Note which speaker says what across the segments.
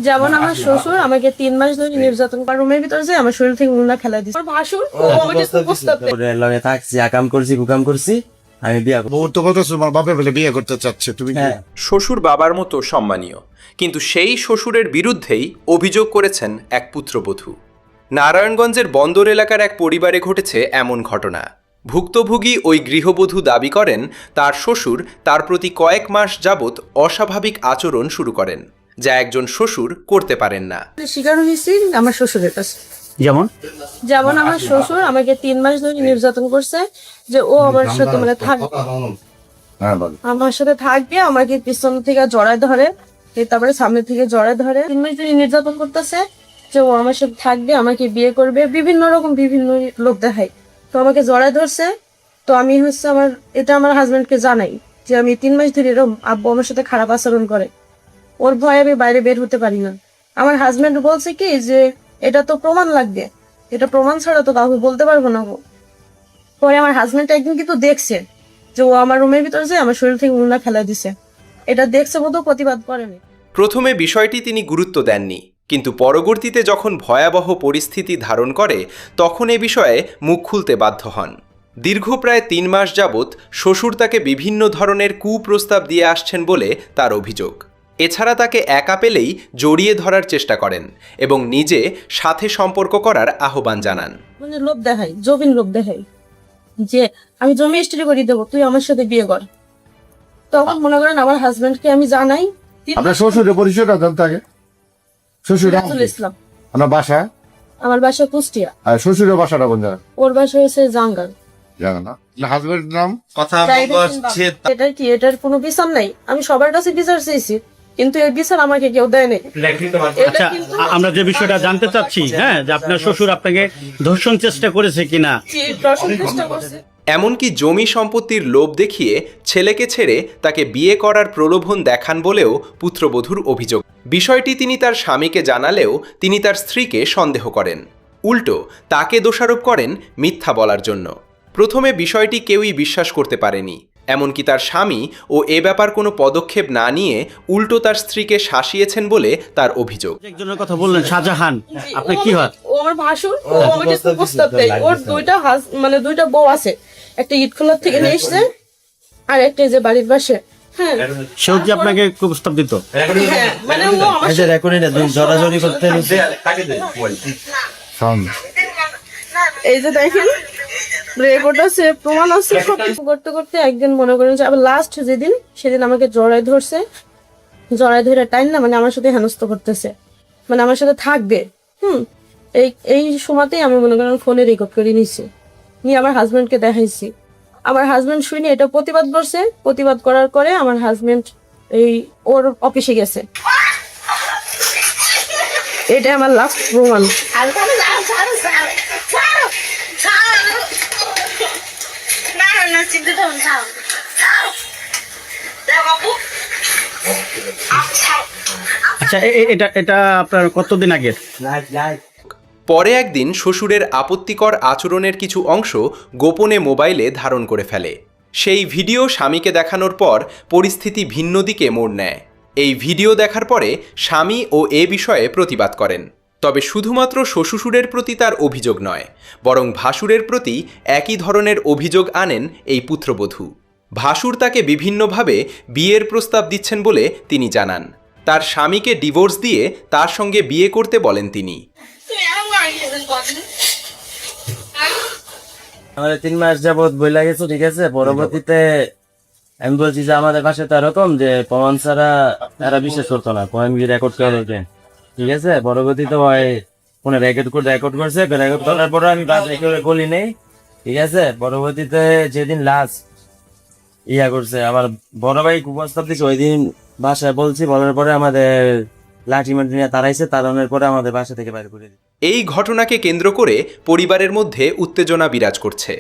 Speaker 1: যেমন আমার শ্বশুর আমাকে 3 মাস ধরে নির্যাতন করে, রুমের ভিতরে যে আমার শরীর থেকে মুন্না খেলা দিচ্ছে। আমার ভাসুর ও আমাকে প্রস্তাব দেয়।
Speaker 2: ওরে লগে থাকছি, আকাম করছি, কুকাম করছি, আমি বিয়া করব।
Speaker 3: বউ তো কত তোমার বাপে বলে বিয়ে করতে চাচ্ছে, তুমি কি?
Speaker 2: হ্যাঁ।
Speaker 4: শ্বশুর বাবার মতো সম্মানীয়, কিন্তু সেই শ্বশুরের বিরুদ্ধেই অভিযোগ করেছেন এক পুত্রবধূ। নারায়ণগঞ্জের বন্দর এলাকার এক পরিবারে ঘটেছে এমন ঘটনা। ভুক্তভোগী ওই গৃহবধূ দাবি করেন তার শ্বশুর তার প্রতি কয়েক মাস যাবৎ অস্বাভাবিক আচরণ শুরু করেন, যা একজন শ্বশুর করতে পারেন না।
Speaker 1: শিকার হয়েছি আমার শ্বশুরের কাছে।
Speaker 5: যেমন
Speaker 1: যেমন আমার শ্বশুর আমাকে 3 মাস ধরে নির্যাতন করছে, যে ও আমার সাথে মানে থাকবে,
Speaker 3: হ্যাঁ বলো।
Speaker 1: আমার সাথে থাকবে, আমাকে পিছন থেকে জড়ায় ধরে, তারপরে সামনে থেকে জড়ায় ধরে 3 মাস ধরে নির্যাতন করতেছে, যে ও আমার সাথে থাকবে, আমাকে বিয়ে করবে, বিভিন্ন রকম বিভিন্ন লোক দেখায়। তো আমাকে জড়ায় ধরছে। তো আমি হচ্ছে এটা আমার হাজবেন্ডকে জানাই যে আমি 3 মাস ধরে এরকম আব্বু আমার সাথে খারাপ আচরণ করে। ওর ভয়ে আমি বাইরে বের হতে পারি না। আমার হাজবেন্ড বলছে কি যে এটা তো প্রমাণ লাগবে, এটা প্রমাণ ছাড়া তো কাউকে বলতে পারবো না গো। পরে আমার হাজবেন্ড একদিন কিন্তু দেখছে যে ও আমার রুমের ভিতরে যে আমার শরীর থেকে মুন্না ফেলা দিছে। এটা দেখছে বোধ প্রতিবাদ করেনি।
Speaker 4: প্রথমে বিষয়টি তিনি গুরুত্ব দেননি, কিন্তু পরবর্তীতে যখন ভয়াবহ পরিস্থিতি ধারণ করে তখন এ বিষয়ে মুখ খুলতে বাধ্য হন। দীর্ঘ প্রায় 3 মাস যাবৎ শ্বশুর তাকে বিভিন্ন ধরনের কুপ্রস্তাব দিয়ে আসছেন বলে তার অভিযোগ। এছাড়া তাকে একা পেলেই জড়িয়ে ধরার চেষ্টা করেন এবং নিজে সাথে সম্পর্ক করার আহ্বান জানান।
Speaker 1: মানে লোভ দেখাই, জমিন লোভ দেখাই, যে আমি জমি রেজিস্ট্রি করে দেবো, তুই আমার সাথে বিয়ে কর। তখন মনে করেন আমার হাজবেন্ডকে আমি জানাই।
Speaker 3: আপনার শ্বশুরের পরিচয়টা জানতে আগে। শ্বশুর নাম
Speaker 1: রাতুল
Speaker 3: কি?
Speaker 1: ইসলাম।
Speaker 3: আপনার বাসা?
Speaker 1: আমার বাসা কুষ্টিয়া,
Speaker 3: আর শ্বশুরের বাসাটা কোন জায়গায়?
Speaker 1: ওর বাসা হয়েছে জাঙ্গাল।
Speaker 3: জানো না? হাজবেন্ডের নাম?
Speaker 1: এটার কি, এটার কোনো বিচার নাই। আমি সবার কাছে বিচার চেয়েছি, কিন্তু এই বিচার আমাকে কেউ দেয় নাই।
Speaker 5: আচ্ছা, আমরা যে বিষয়টা জানতে চাচ্ছি, হ্যাঁ, যে আপনার শ্বশুর আপনাকে ধর্ষণ চেষ্টা করেছে কিনা।
Speaker 1: চেষ্টা করছে।
Speaker 4: এমনকি জমি সম্পত্তির লোভ দেখিয়ে ছেলেকে ছেড়ে তাকে বিয়ে করার প্রলোভন দেখান বলেও পুত্রবধূর অভিযোগ। বিষয়টি তিনি তার স্বামীকে জানালেও তিনি তার স্ত্রীকে সন্দেহ করেন। উল্টো তাকে দোষারোপ করেন মিথ্যা বলার জন্য। প্রথমে বিষয়টি কেউই বিশ্বাস করতে পারেনি, এমনকি তার স্বামী ও এ ব্যাপার কোনো পদক্ষেপ না নিয়ে উল্টো তার স্ত্রীকে শাসিয়েছেন বলে তার অভিযোগ।
Speaker 5: একজনের কথা বললেন শাহজাহান, আপনি কি হয়?
Speaker 1: ও আমার ভাসুর, ও আমাকে প্রস্তাব দেয়। ওর দুইটা বউ আছে, একটা ইটখোলার থেকে নিয়ে এসছে, আর একটা যে বাড়ির পাশে। হ্যাঁ,
Speaker 5: সেও কি আপনাকে প্রস্তাব দিত?
Speaker 1: হ্যাঁ, মানে ও আমার
Speaker 2: এই যে রেকর্ডিং এ জড়াজড়ি করতে নিছে।
Speaker 3: সাউন্ড।
Speaker 1: এই যে দেখেন রেকর্ড আছে, প্রমাণ আছে, সব কিছু করতে করতে একদিন মনে করেন যে আবার লাস্ট যেদিন, সেদিন আমাকে জড়ায় ধরছে। জড়ায় ধরে টাইম না, মানে আমার সাথে হেনস্থ করতেছে, মানে আমার সাথে থাকবে। এই সময়তেই আমি মনে করেন ফোনে রেকর্ড করে নিছি, নিয়ে আমার হাজবেন্ডকে দেখাইছি। আমার হাজবেন্ড শুনে এটা প্রতিবাদ করছে। প্রতিবাদ করার পরে আমার হাজবেন্ড ওর অফিসে গেছে। এটা আমার লাস্ট প্রমাণ।
Speaker 5: আচ্ছা, এটা আপনার কতদিন আগে?
Speaker 4: পরে একদিন শ্বশুরের আপত্তিকর আচরণের কিছু অংশ গোপনে মোবাইলে ধারণ করে ফেলে। সেই ভিডিও স্বামীকে দেখানোর পর পরিস্থিতি ভিন্ন দিকে মোড় নেয়। এই ভিডিও দেখার পরে স্বামী ও এ বিষয়ে প্রতিবাদ করেন। তবে শুধুমাত্র শ্বশুরের প্রতি তার অভিযোগ নয়, বরং ভাসুরের প্রতি একই ধরনের অভিযোগ আনেন এই পুত্রবধূ। ভাসুর তাকে বিভিন্নভাবে বিয়ের প্রস্তাব দিচ্ছেন বলে তিনি জানান। তার স্বামীকে ডিভোর্স দিয়ে তার সঙ্গে বিয়ে করতে বলেন তিনি।
Speaker 2: আমাদের 3 মাস যাবত বইলা গেছে, ঠিক আছে। পরবর্তীতে আমি বলছি যে আমাদের পাশে তো এরকম যে প্রমাণ ছাড়া তারা বিশ্বাস করতো না, আমি রেকর্ড করে, ঠিক আছে। পরবর্তীতে ফোনে রেকর্ড করছে, রেকর্ড করার পরে আমি বাসায় কেউ বলি নেই, ঠিক আছে। পরবর্তীতে যেদিন লাস্ট করছে আমার বড় ভাই কুপ্রস্তাব দিচ্ছে, ওই দিন বাসায় বলছি, বলার পরে আমাদের লাঠি মাটি নিয়ে তাড়াইছে, তাড়ানোর পরে আমাদের বাসা থেকে বাইরে করে দিচ্ছে।
Speaker 4: এই ঘটনাকে কেন্দ্র করে পরিবারের মধ্যে উত্তেজনা বিরাজ করছে।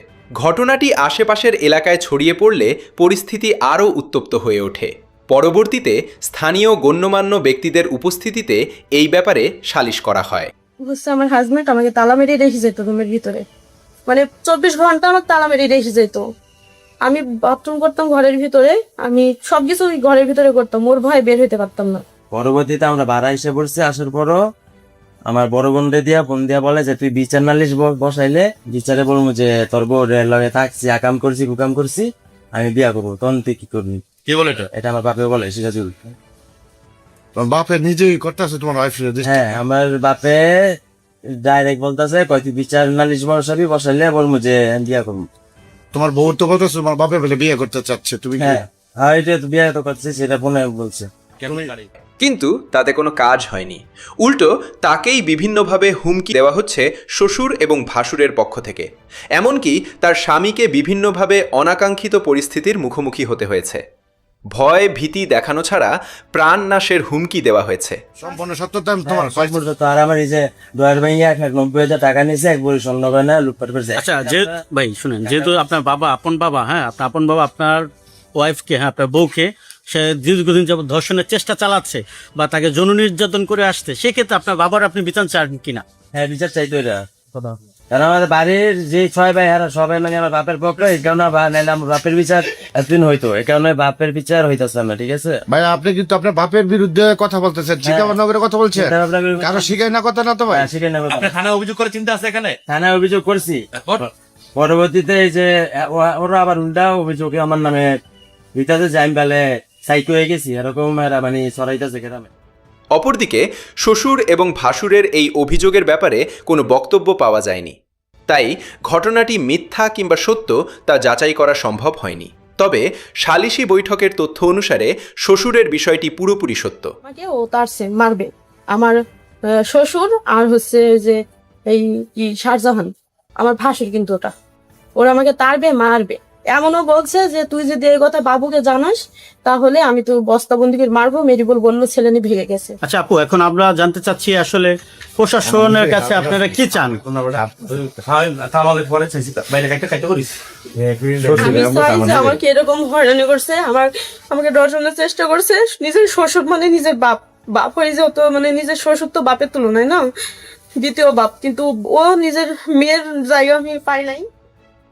Speaker 4: ঘটনাটি আশেপাশের এলাকায় ছড়িয়ে পড়লে পরিস্থিতি আরও উত্তপ্ত হয়ে ওঠে। পরবর্তীতে স্থানীয় গণ্যমান্য ব্যক্তিদের উপস্থিতিতে এই ব্যাপারে সালিশ করা হয়।
Speaker 1: আমার হাজবেন্ড আমাকে তালা মেরে রেখে যেত রুমের ভিতরে, মানে 24 ঘন্টা আমার তালা মেরে রেখে যেত। আমি বাথরুম করতাম ঘরের ভিতরে, আমি সবকিছু ঘরের ভিতরে করতাম, ওর ভয়ে বের হইতে পারতাম না।
Speaker 2: পরবর্তীতে আমরা ভাড়া এসে পড়ছি, আসার পরও আমার বড় বোনরে দিয়া ফোন দিয়া বলে যে তুই বিচার নালিশ বসাইলে বিচারে বলবো যে তোর বউ লগে থাকছি, আকাম করছি, কুকাম করছি, আমি বিয়া করবো, তখন তুই কি করবি?
Speaker 6: কে বলে এটা?
Speaker 2: এটা আমার বাপে বলে, সিরাজুল।
Speaker 3: তোমার বাপের নিজেই করতেছে তোমার ওয়াইফ।
Speaker 2: হ্যাঁ, আমার বাপে ডাইরেক্ট বলতেছে কয় তুই বিচার নালিশ বসাইলে বলবো যে আমি বিয়া করবো।
Speaker 3: তোমার বউ তো বলতেছে তোমার বাপে বলে বিয়ে করতে চাচ্ছে, তুমি কি?
Speaker 2: হ্যাঁ, হ্যাঁ, এটা তো বিয়ে তো করছে, সেটা ফোনে বলছে।
Speaker 4: কিন্তু তাতে কোনো কাজ হয়নি। উল্টো তাকেই বিভিন্নভাবে হুমকি দেওয়া হচ্ছে শ্বশুর এবং ভাসুরের পক্ষ থেকে। এমনকি তার স্বামীকে বিভিন্নভাবে অনাকাঙ্ক্ষিত পরিস্থিতির মুখোমুখি হতে হয়েছে। ভয় ভীতি দেখানো ছাড়া প্রাণ নাশের হুমকি দেওয়া হয়েছে।
Speaker 3: সম্পূর্ণ সত্যতা তোমার
Speaker 2: সম্পূর্ণ তো। আর আমার এই যে ডয়ার ভাইয়া 90,000 টাকা নিয়েছে, এক বড়ি স্বর্ণ গয়না লুটপাট করেছে।
Speaker 5: আচ্ছা, যে ভাই শুনেন, যেহেতু আপনার বাবা আপন বাবা, হ্যাঁ আপনার আপন বাবা আপনার ওয়াইফকে, হ্যাঁ আপনার বউকে সে দীর্ঘদিন যাবত ধর্ষণের চেষ্টা চালাচ্ছে বা তাকে যৌন নির্যাতন করে আসছে, সেক্ষেত্রে আপনার বাবার আপনি বিচার চান কিনা?
Speaker 2: হ্যাঁ, বিচার চাইতো এটা। কারণ আমাদের বাড়ির যে 6 ভাই হারা সবাই মানে আমার বাপের পক্ষে, এই কারণে নাইলে আমার বাপের বিচার এতদিন হইতো, এই কারণে বাপের বিচার হইতেছে না। ঠিক আছে
Speaker 3: ভাই, আপনি কিন্তু আপনার বাপের বিরুদ্ধে কথা বলতেছেন, শিখাবার কথা বলছেন, কারো শিখাই না কথা না তো ভাই।
Speaker 2: সেটাই না কথা।
Speaker 6: আপনি থানায় অভিযোগ করে চিন্তা আছে এখানে?
Speaker 2: থানায় অভিযোগ করছি, পরবর্তীতে এই যে ওরা আবার উল্টা অভিযোগে আমার নামে দিতেছে যে আমি বেলে সাইকো হয়ে গেছি, এরকম এরা মানে সরাইতেছে গ্রামে।
Speaker 4: অপরদিকে শ্বশুর এবং ভাসুরের এই অভিযোগের ব্যাপারে কোনো বক্তব্য পাওয়া যায়নি। তাই ঘটনাটি মিথ্যা কিংবা সত্য তা যাচাই করা সম্ভব হয়নি। তবে সালিশি বৈঠকের তথ্য অনুসারে শ্বশুরের বিষয়টি পুরোপুরি সত্য।
Speaker 1: আমাকে ও তারছে মারবে, আমার শ্বশুর আর হচ্ছে যে এই কি শাহজাহান আমার ভাসুর, কিন্তু ওরা আমাকে তারবে মারবে। এমনও বলছে যে তুই যদি এই কথা বাবুকে জানাস তাহলে আমি তো বস্তাবন্দি করে মারবো, মেরিবল বললো ছেলে নিয়ে ভেঙে গেছে।
Speaker 5: আচ্ছা আপু, এখন আমরা জানতে চাচ্ছি আসলে প্রশাসনের কাছে আপনারা কি চান?
Speaker 1: আমি চাই যে আমাকে এরকম হয়রানি করছে, আমাকে ধর্ষণের চেষ্টা করছে। নিজের শ্বশুর মানে নিজের বাপ হয়ে যত মানে নিজের শ্বশুর তো বাপের তুলনায় না, দ্বিতীয় বাপ, কিন্তু ও নিজের মেয়ের জায়গা আমি পাই নাই।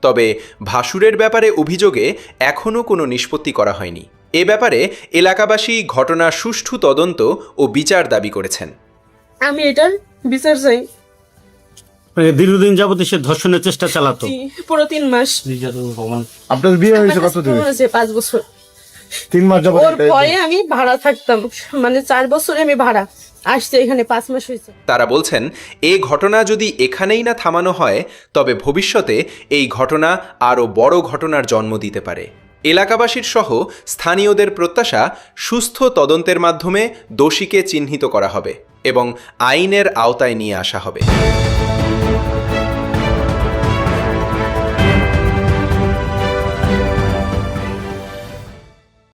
Speaker 4: তবে ভাসুরের ব্যাপারে অভিযোগে এখনও কোনো নিষ্পত্তি করা হয়নি। এ ব্যাপারে এলাকাবাসী ঘটনার সুষ্ঠু তদন্ত ও বিচার দাবি করেছেন।
Speaker 1: আমি এটার বিচার চাই।
Speaker 5: দীর্ঘদিন যাবত সে ধর্ষণের চেষ্টা চালাতো,
Speaker 1: পুরো 3 মাস।
Speaker 3: আপনার বিয়ে হয়েছে কত দিন?
Speaker 1: 5 বছর।
Speaker 3: 3 মাস যাবত
Speaker 1: ওর ভয়ে আমি ভাড়া থাকতাম, মানে 4 বছরে আমি ভাড়া আসছে, এখানে 5 মাস হয়েছে।
Speaker 4: তারা বলছেন এ ঘটনা যদি এখানেই না থামানো হয় তবে ভবিষ্যতে এই ঘটনা আরও বড় ঘটনার জন্ম দিতে পারে। এলাকাবাসীর সহ স্থানীয়দের প্রত্যাশা সুস্থ তদন্তের মাধ্যমে দোষীকে চিহ্নিত করা হবে এবং আইনের আওতায় নিয়ে আসা হবে।